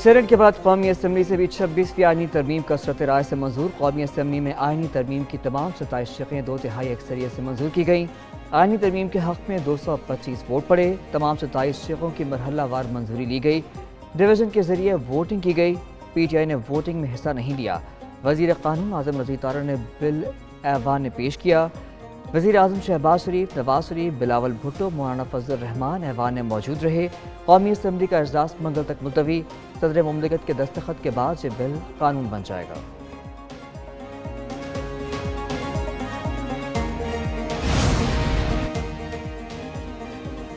Saint کے بعد قومی اسمبلی سے بھی 26ویں آئینی ترمیم کثرت رائے سے منظور۔ قومی اسمبلی میں آئینی ترمیم کی تمام 27 شقیں 2/3 اکثریت سے منظور کی گئیں۔ آئینی ترمیم کے حق میں 225 ووٹ پڑے۔ تمام 27 شقوں کی مرحلہ وار منظوری لی گئی۔ ڈویژن کے ذریعے ووٹنگ کی گئی۔ پی ٹی آئی نے ووٹنگ میں حصہ نہیں لیا۔ وزیر قانون اعظم رضی طارق نے بل ایوان میں پیش کیا۔ وزیر اعظم شہباز شریف، نواز شریف، بلاول بھٹو، مولانا فضل الرحمان ایوان میں موجود رہے۔ قومی اسمبلی کا اجلاس منگل تک ملتوی۔ صدر مملکت کے دستخط کے بعد یہ بل قانون بن جائے گا۔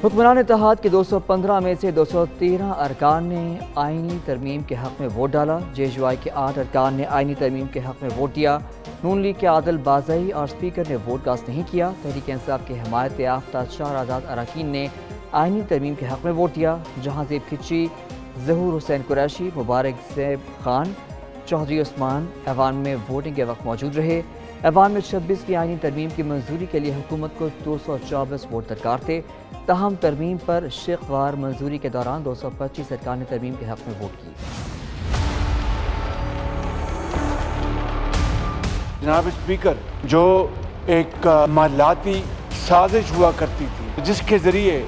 حکمران اتحاد کے 215 میں سے 213 ارکان نے آئینی ترمیم کے حق میں ووٹ ڈالا۔ جے یو آئی کے 8 ارکان نے آئینی ترمیم کے حق میں ووٹ دیا۔ نون لیگ کے عادل بازئی اور اسپیکر نے ووٹ کاسٹ نہیں کیا۔ تحریک انصاف کے حمایت یافتہ 4 آزاد اراکین نے آئینی ترمیم کے حق میں ووٹ دیا۔ جہاں زیب کھچی، ظہور حسین قریشی، مبارک زیب خان، چودھری عثمان ایوان میں ووٹنگ کے وقت موجود رہے۔ ایوان میں 26ویں آئینی ترمیم کی منظوری کے لیے حکومت کو 224 ووٹ درکار تھے۔ تاہم ترمیم پر شق وار منظوری کے دوران 225 ارکان نے ترمیم کے حق میں ووٹ کی۔ جناب اسپیکر، جو ایک مالیاتی سازش ہوا کرتی تھی، جس کے ذریعے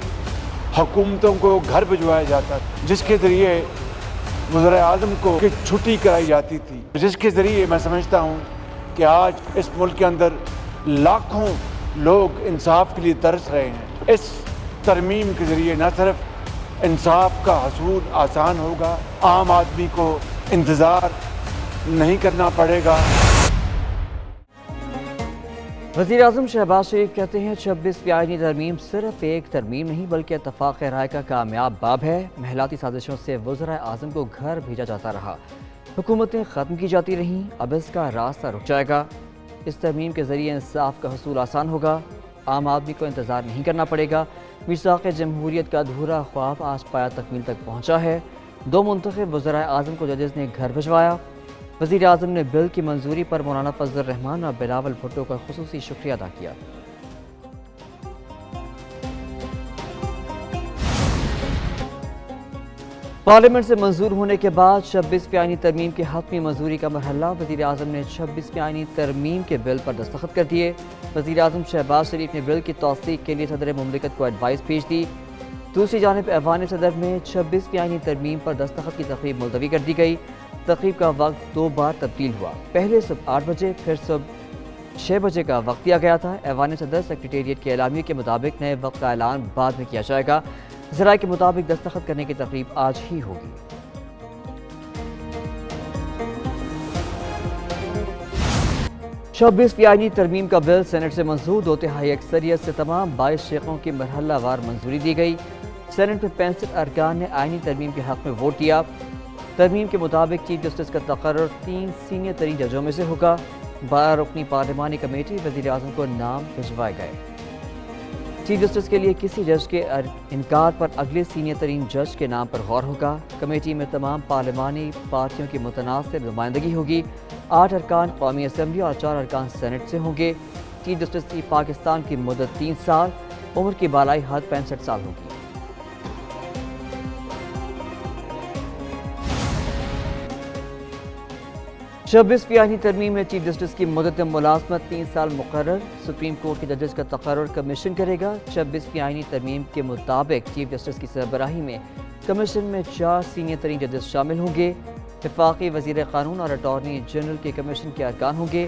حکومتوں کو گھر بھجوایا جاتا تھا، جس کے ذریعے وزراء اعظم کو چھٹی کرائی جاتی تھی، جس کے ذریعے میں سمجھتا ہوں کہ آج اس ملک کے اندر لاکھوں لوگ انصاف کے لیے ترس رہے ہیں۔ اس ترمیم کے ذریعے نہ صرف انصاف کا حصول آسان ہوگا، عام آدمی کو انتظار نہیں کرنا پڑے گا۔ وزیر اعظم شہباز شریف کہتے ہیں 26ویں آئینی ترمیم صرف ایک ترمیم نہیں بلکہ اتفاق رائے کا کامیاب باب ہے۔ محلاتی سازشوں سے وزراء اعظم کو گھر بھیجا جاتا رہا، حکومتیں ختم کی جاتی رہیں، اب اس کا راستہ رک جائے گا۔ اس ترمیم کے ذریعے انصاف کا حصول آسان ہوگا، عام آدمی کو انتظار نہیں کرنا پڑے گا۔ میثاق جمہوریت کا ادھورا خواب آج پایہ تکمیل تک پہنچا ہے۔ 2 منتخب وزراء اعظم کو ججز نے گھر بھجوایا۔ وزیر اعظم نے بل کی منظوری پر مولانا فضل الرحمان اور بلاول بھٹو کا خصوصی شکریہ ادا کیا۔ پارلیمنٹ سے منظور ہونے کے بعد 26ویں آئینی ترمیم کے حتمی منظوری کا مرحلہ، وزیر اعظم نے 26ویں آئینی ترمیم کے بل پر دستخط کر دیے۔ وزیر اعظم شہباز شریف نے بل کی توثیق کے لیے صدر مملکت کو ایڈوائز بھیج دی۔ دوسری جانب ایوان صدر میں 26ویں آئینی ترمیم پر دستخط کی تقریب ملتوی کر دی گئی۔ تقریب کا وقت 2 بار تبدیل ہوا، پہلے صبح 8 بجے پھر صبح 6 بجے کا وقت دیا گیا تھا۔ ایوان صدر سیکریٹریٹ کے اعلامیے کے مطابق نئے وقت کا اعلان بعد میں کیا جائے گا۔ ذرائع کے مطابق دستخط کرنے کی تقریب آج ہی ہوگی۔ چھبیسویں آئینی ترمیم کا بل سینٹ سے منظور، 2/3 اکثریت سے تمام 22 شقوں کی مرحلہ وار منظوری دی گئی۔ سینٹ میں 65 ارکان نے آئینی ترمیم کے حق میں ووٹ دیا۔ ترمیم کے مطابق چیف جسٹس کا تقرر 3 سینئر ترین ججوں میں سے ہوگا۔ 12 رکنی پارلیمانی کمیٹی وزیر اعظم کو نام بھجوائے گئے۔ چیف جسٹس کے لیے کسی جج کے انکار پر اگلے سینئر ترین جج کے نام پر غور ہوگا۔ کمیٹی میں تمام پارلیمانی پارٹیوں کی متناسب نمائندگی ہوگی۔ 8 ارکان قومی اسمبلی اور 4 ارکان سینٹ سے ہوں گے۔ چیف جسٹس کی پاکستان کی مدت 3 سال، عمر کی بالائی حد 65 سال ہوگی۔ چھبیسویں آئینی ترمیم میں چیف جسٹس کی مدت ملازمت 3 سال مقرر۔ سپریم کورٹ کے ججز کا تقرر کمیشن کرے گا۔ 26ویں آئینی ترمیم کے مطابق چیف جسٹس کی سربراہی میں کمیشن میں 4 سینئر ترین ججز شامل ہوں گے۔ وفاقی وزیر قانون اور اٹارنی جنرل کے کمیشن کے ارکان ہوں گے۔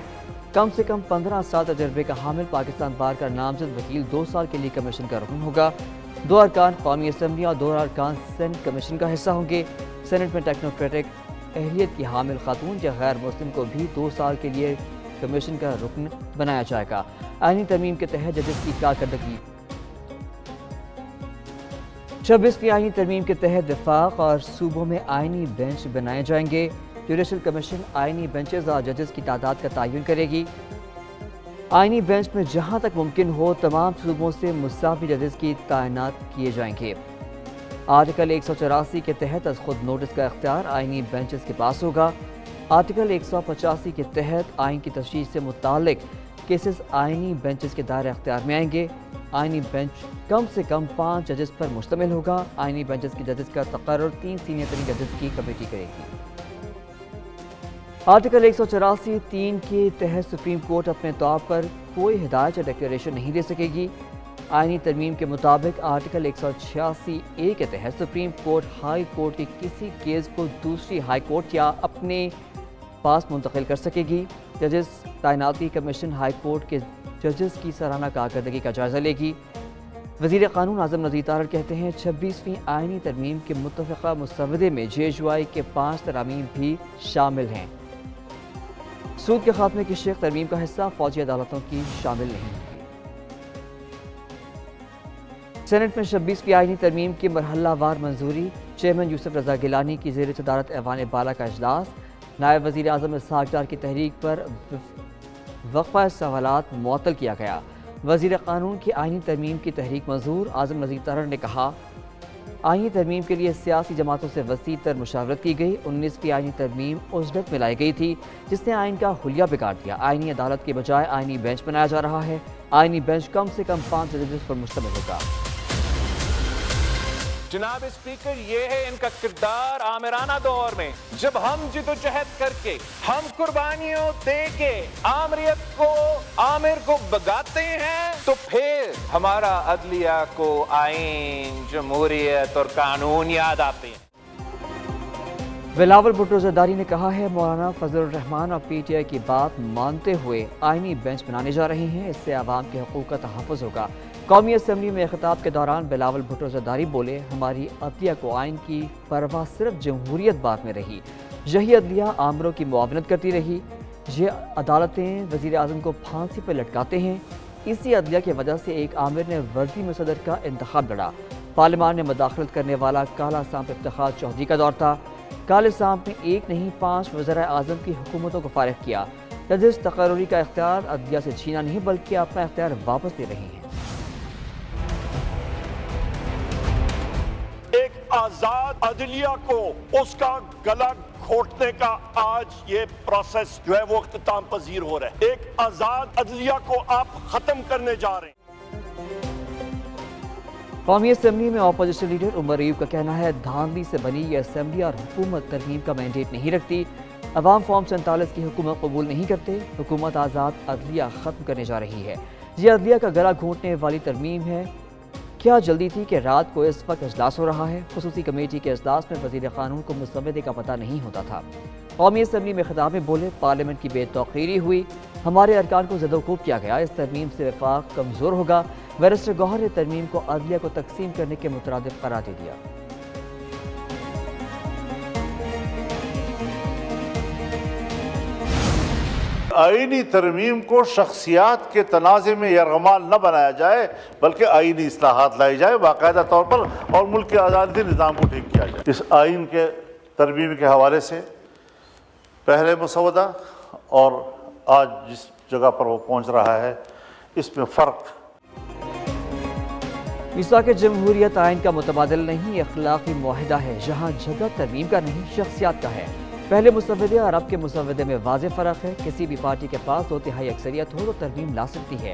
کم سے کم 15 سال تجربے کا حامل پاکستان بار کا نامزد وکیل 2 سال کے لیے کمیشن کا رکن ہوگا۔ 2 ارکان قومی اسمبلی اور 2 ارکان سینٹ کمیشن کا حصہ ہوں گے۔ سینٹ میں ٹیکنوکریٹک اہلیت کی حامل خاتون یا غیر مسلم کو بھی 2 سال کے لیے کمیشن کا رکن بنایا جائے گا۔ آئینی ترمیم کے تحت ججز کی کارکردگی 26ویں آئینی ترمیم کے تحت وفاق اور صوبوں میں آئینی بینچ بنائے جائیں گے۔ جوڈیشل کمیشن آئینی بینچز اور ججز کی تعداد کا تعین کرے گی۔ آئینی بینچ میں جہاں تک ممکن ہو تمام صوبوں سے مساوی ججز کی تعینات کیے جائیں گے۔ آرٹیکل 184 کے تحت از خود نوٹس کا اختیار آئینی بینچز کے پاس ہوگا۔ آرٹیکل 185 کے تحت آئین کی تشریح سے متعلق کیسز آئینی بینچز کے دائرہ اختیار میں آئیں گے۔ आइनी बेंच कम से कम 5 जजेस पर मुश्तमिल होगा। आइनी बेंचेस के जजेस का तकर्रुर 3 सीनियर तरीन जजेस की कमेटी करेगी। आर्टिकल 184(3) के तहत सुप्रीम कोर्ट अपने तौर पर कोई हिदायत या डिक्लेरेशन नहीं दे सकेगी। आइनी तरमीम के मुताबिक आर्टिकल 186(a) के तहत सुप्रीम कोर्ट हाई कोर्ट के किसी केस को दूसरी हाई कोर्ट या अपने पास मुंतकिल कर सकेगी। जजेस तैनाती कमीशन हाई कोर्ट के जजेस की सालाना कारकर्दगी का जायजा लेगी। वज़ीर क़ानून आज़म नज़ीर तारड़ कहते हैं 26वीं आइनी तरमीम के मुत्तफ़िक़ा मुसवदे में JHY के 5 तरामीम भी शामिल हैं। सूद के खात्मे की शेख तरमीम का हिस्सा फौजी अदालतों की शामिल नहीं होगी। सेनेट में 26वीं आइनी तरमीम की मरहलावार मंजूरी। चेयरमैन यूसुफ रज़ा गिलानी की ज़ेर सदारत ऐवान बाला का इजलास। नायब वज़ीर आज़म इसहाक़ डार की तहरीक पर वक़फ़ा सवालात मुअत्तल किया गया। वज़ीर क़ानून की आइनी तरमीम की तहरीक मंजूर। आज़म नज़ीर तारड़ ने कहा आइनी तरमीम के लिए सियासी जमातों से वसी तर मुशावरत की गई। 19वीं आइनी तरमीम उजड़त में लाई गई थी जिसने आइन का हुलिया बिगाड़ दिया। आइनी अदालत के बजाय आइनी बेंच बनाया जा रहा है। आइनी बेंच कम से कम 5 जजेस पर मुश्तमिल होगा। जनाब स्पीकर, ये है इनका किरदार आमिराना दौर में, जब हम जिदोजहद करके, हम कुर्बानियों दे के आमिर को भगाते हैं, तो फिर हमारा अदलिया को आइन, जमहूरियत और कानून याद आते हैं। बिलावल भुट्टो ज़रदारी ने कहा है मौलाना फजलुर रहमान और PTI की बात मानते हुए आइनी बेंच बनाने जा रहे हैं। इससे आवाम के हकूक़ का तहफ़्फ़ुज़ होगा। कौमी असम्बली में खिताब के दौरान बिलावल भुट्टो ज़रदारी बोले हमारी अदलिया को आइन की परवाह सिर्फ जमहूरियत बात में रही। यही अदलिया आमरों की मुआवनत करती रही। ये अदालतें वज़ीर आज़म को फांसी पर लटकाते हैं। इसी अदलिया की वजह से एक आमिर ने वर्दी में सदर का इंतखाब लड़ा। पार्लियामान में मदाखलत करने वाला काला सांप इफ्तिखार चौधरी का दौर था। काले सांप ने 1 नहीं 5 वज़ीर आज़म की हुकूमतों को फारिग किया। जजेस तकर्रुरी का इख्तियार अदलिया से छीना नहीं बल्कि अपना इख्तियार वापस ले रहे हैं। आजाद अदलिया को उसका गला घोटने का आज ये प्रोसेस जो है वो इख्तिताम पजीर हो रहा है। एक आजाद अदलिया को आप खत्म करने जा रहे हैं। कौमी असम्बली में अपोजिशन लीडर उमर अयूब का कहना है धांधली से बनी ये असम्बली और हुकूमत तरमीम का मैंडेट नहीं रखती। अवाम फॉर्म 47 की हुकूमत कबूल नहीं करते। हुकूमत आज़ाद अदलिया ख़त्म करने जा रही है। ये अदलिया का गला घोंटने वाली तरमीम है। क्या जल्दी थी कि रात को इस वक्त इजलास हो रहा है। खुसूसी कमेटी के इजलास में वज़ीर क़ानून को मुसवदे का पता नहीं होता था। कौमी असम्बली में खिताब में बोले पार्लियामेंट की बेतौक़ीरी हुई। हमारे अरकान को ज़दोकोब किया गया। इस तरमीम से वफाक कमज़ोर होगा। बैरिस्टर गौहर ने तरमीम को अदलिया को तकसीम करने के मुतरादिफ करार दे दिया। आईनी तरमीम को शख्सियात के तनाज़े में यरगमाल न बनाया जाए बल्कि आईनी इस्लाहात लाई जाए बाकायदा तौर पर और मुल्क के आज़ादी निज़ाम को ठीक किया जाए। इस आइन के तरमीम के हवाले से पहले मसवदा और आज जिस जगह पर वो पहुँच रहा है इसमें फ़र्क। मिसाक़ जमहूरियत आइन का मुतबादिल नहीं अखलाक़ी मुआहिदा है। जहाँ जगह तरमीम का नहीं शख्सियात का है। पहले मुसवदे और अब के मुसवदे में वाज़ेह फ़र्क है। किसी भी पार्टी के पास 2/3 अक्सरियत हो तो तरमीम ला सकती है।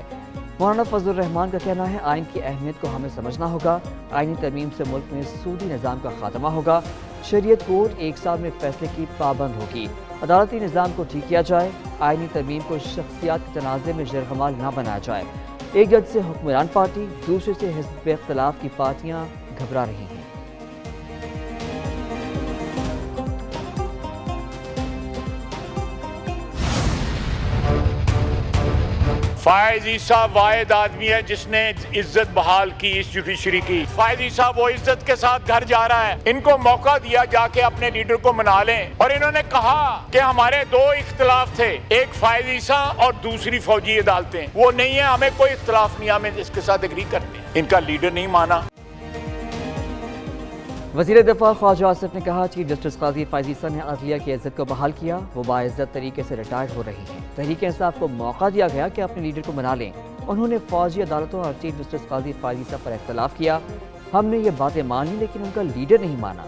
मौलाना फजलुर रहमान का कहना है आइन की अहमियत को हमें समझना होगा। आइनी तरमीम से मुल्क में सूदी निज़ाम का खात्मा होगा। शरीयत कोर्ट 1 साल में फैसले की पाबंद होगी। अदालती निज़ाम को ठीक किया जाए। आइनी तरमीम को शख्सियात के तनाज़े में जरगमाल ना बनाया जाए। एक जज से हुक्मरान पार्टी, दूसरे से हिज़्ब इख्तिलाफ की पार्टियाँ घबरा रही हैं। फायज ईसा वाहिद आदमी है जिसने इज्जत बहाल की इस जुडिशरी की। फायज ईसा वो इज्जत के साथ घर जा रहा है। इनको मौका दिया जाके अपने लीडर को मना लें। और इन्होंने कहा कि हमारे 2 इख्तिलाफ थे, एक फायज ईसा और दूसरी फौजी अदालतें। वो नहीं है, हमें कोई इख्तिलाफ नहीं, हमें इसके साथ एग्री करते हैं। इनका लीडर नहीं माना। वज़ीर दफ़ा ख्वाजा आसिफ ने कहा चीफ जस्टिस काजी फायज़ ईसा ने अदलिया की इज्जत को बहाल किया। वो बाइज्जत तरीके से रिटायर्ड हो रही हैं। तहरीक इंसाफ को मौका दिया गया कि अपने लीडर को मना लें। उन्होंने फौजी अदालतों और चीफ जस्टिस काजी फायज़ ईसा पर इख्तलाफ किया। हमने ये बातें मान ली लेकिन उनका लीडर नहीं माना।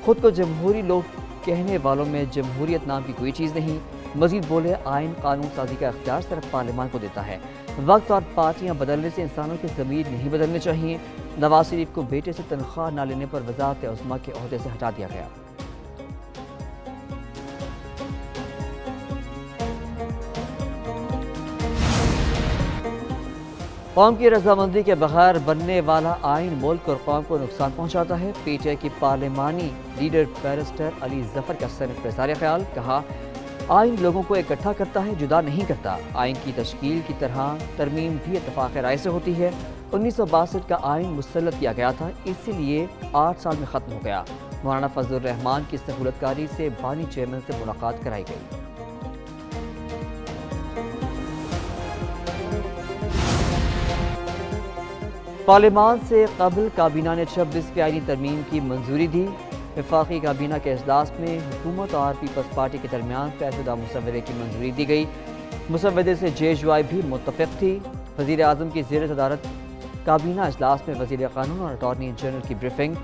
खुद को जमहूरी लोग कहने वालों में जमहूरियत नाम की कोई चीज़ नहीं। मजीद बोले, आइन कानून साजी का इख्तियार सिर्फ पार्लियामान को देता है। वक्त और पार्टियां बदलने से इंसानों की ज़मीर नहीं बदलने चाहिए। नवाज शरीफ को बेटे से तनख्वाह न लेने पर वज़ारत उज़्मा के ओहदे से हटा दिया गया। कौम की रजामंदी के बगैर बनने वाला आइन मुल्क और कौम को नुकसान पहुंचाता है। पीटीआई की पार्लिमानी लीडर बैरिस्टर अली जफर का सेनेट में इज़हार ख्याल, कहा, आइन लोगों को इकट्ठा करता है, जुदा नहीं करता। आइन की तश्कील की तरह तरमीम भी इत्तफाक राय से होती है। 1962 का आइन मुसल्लत किया गया था, इसीलिए 8 साल में ख़त्म हो गया। मौलाना फजलुर रहमान की सहूलतकारी से बानी चेयरमैन से मुलाकात कराई गई। पार्लियामान से कबल काबीना ने 26 आईनी तरमीम की मंजूरी दी। वफाकी काबीना के इजलास में हुकूमत और पीपल्स पार्टी के दरमियान तयशुदा मुसव्वदे की मंजूरी दी गई। मुसव्वदे से JUI भी मुत्तफिक थी। वज़ीर आज़म की ज़ेर सदारत काबीना इजलास में वज़ीर क़ानून और अटॉर्नी जनरल की ब्रीफिंग।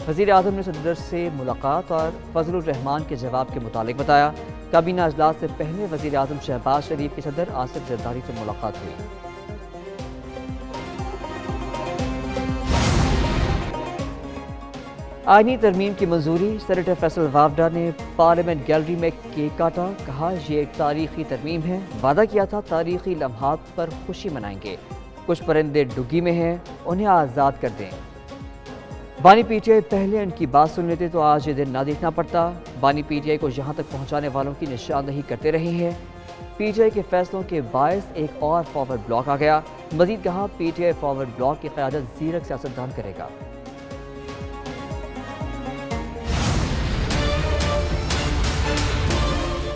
वज़ीर आज़म ने सदर से मुलाकात और फजलुर रहमान के जवाब के मुतालिक बताया। काबीना इजलास से पहले वज़ीर आज़म शहबाज शरीफ के सदर आसिफ जरदारी से मुलाकात हुई। आईनी तरमीम की मंजूरी, सेनेटर फैसल वावडा ने पार्लियामेंट गैलरी में केक काटा, कहा, ये एक तारीखी तरमीम है। वादा किया था तारीखी लम्हात पर खुशी मनाएंगे। कुछ परिंदे डुग्गी में हैं, उन्हें आज़ाद कर दें। बानी पीटीआई पहले उनकी बात सुन लेते तो आज ये दिन ना देखना पड़ता। बानी पीटीआई को यहाँ तक पहुँचाने वालों की निशानदही करते रहे हैं। पीटीआई के फैसलों के बायस एक और फॉरवर्ड ब्लॉक आ गया। मजीद कहा, पीटीआई फॉरवर्ड ब्लॉक की क़यादत ज़ीरक सियासतदान करेगा।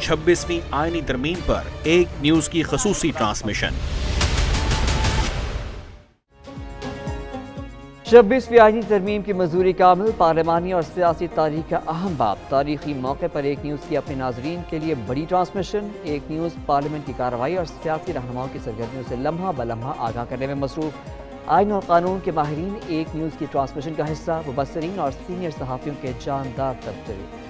26वीं आईनी तरमीम पर एक न्यूज की खसूसी ट्रांसमिशन। 26वीं आईनी तरमीम की मंजूरी कामिल, पार्लिमानी और सियासी तारीख का अहम बाब। तारीखी मौके पर एक न्यूज़ की अपने नाजरीन के लिए बड़ी ट्रांसमिशन। एक न्यूज़ पार्लियामेंट की कार्रवाई और सियासी रहनुमाओं की सरगर्मियों से लम्हा ब लम्हा आगाह करने में मसरूफ। आइन और कानून के माहिरीन एक न्यूज़ की ट्रांसमिशन का हिस्सा, मुबस्सरीन और सीनियर सहाफ़ियों के जानदार तबसरे।